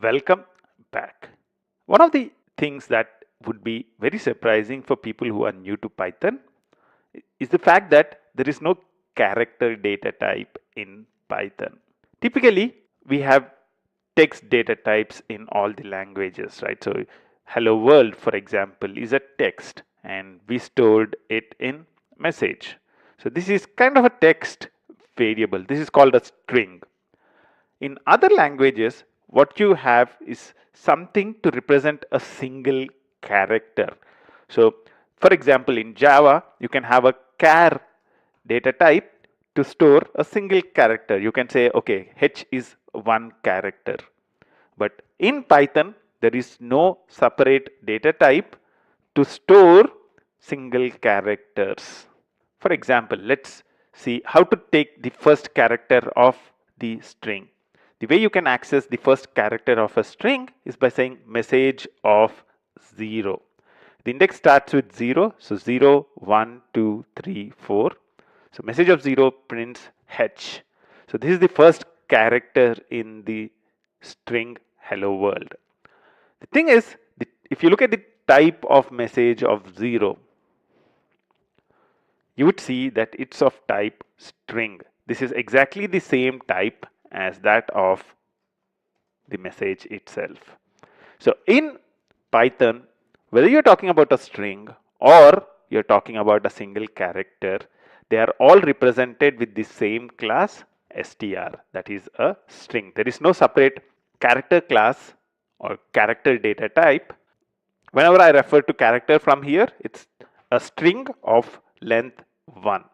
Welcome back. One of the things that would be very surprising for people who are new to Python is the fact that there is no character data type in Python. Typically, we have text data types in all the languages, right? So, hello world, for example, is a text and we stored it in message. So, this is kind of a text variable. This is called a string. In other languages, what you have is something to represent a single character. So, for example, in Java, you can have a char data type to store a single character. You can say, okay, H is one character. But in Python, there is no separate data type to store single characters. For example, let's see how to take the first character of the string. The way you can access the first character of a string is by saying message of 0. The index starts with 0, so 0, 1, 2, 3, 4. So message of 0 prints H. So this is the first character in the string hello world. The thing is, if you look at the type of message of 0, you would see that it's of type string. This is exactly the same type as that of the message itself. So in Python, whether you're talking about a string or you're talking about a single character, they are all represented with the same class str, that is a string. There is no separate character class or character data type. Whenever I refer to character from here, it's a string of length 1.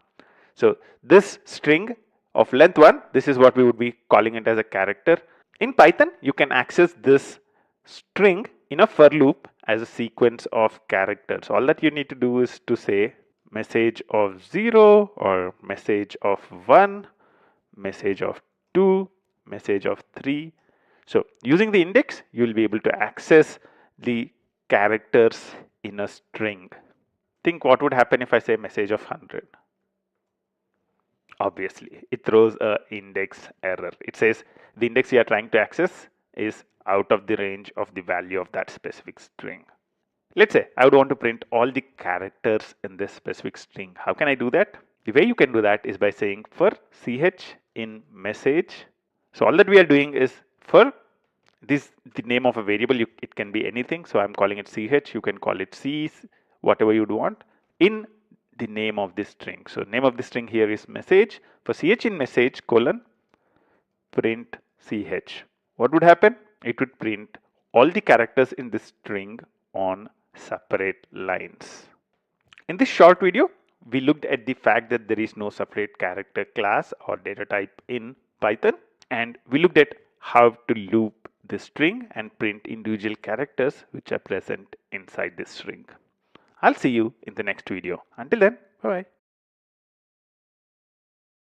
So this string of length 1, this is what we would be calling it as a character. In Python, you can access this string in a for loop as a sequence of characters. All that you need to do is to say message of 0 or message of 1, message of 2, message of 3. So using the index, you will be able to access the characters in a string. Think what would happen if I say message of 100. Obviously, it throws a index error. It says the index you are trying to access is out of the range of the value of that specific string. Let's say I would want to print all the characters in this specific string. How can I do that? The way you can do that is by saying for ch in message. So all that we are doing is for this, the name of a variable, it can be anything. So I'm calling it ch, you can call it c, whatever you'd want, in the name of this string. So name of the string here is message. For ch in message colon print ch. What would happen? It would print all the characters in this string on separate lines. In this short video, we looked at the fact that there is no separate character class or data type in Python, and we looked at how to loop the string and print individual characters which are present inside this string. I'll see you in the next video. Until then, bye bye.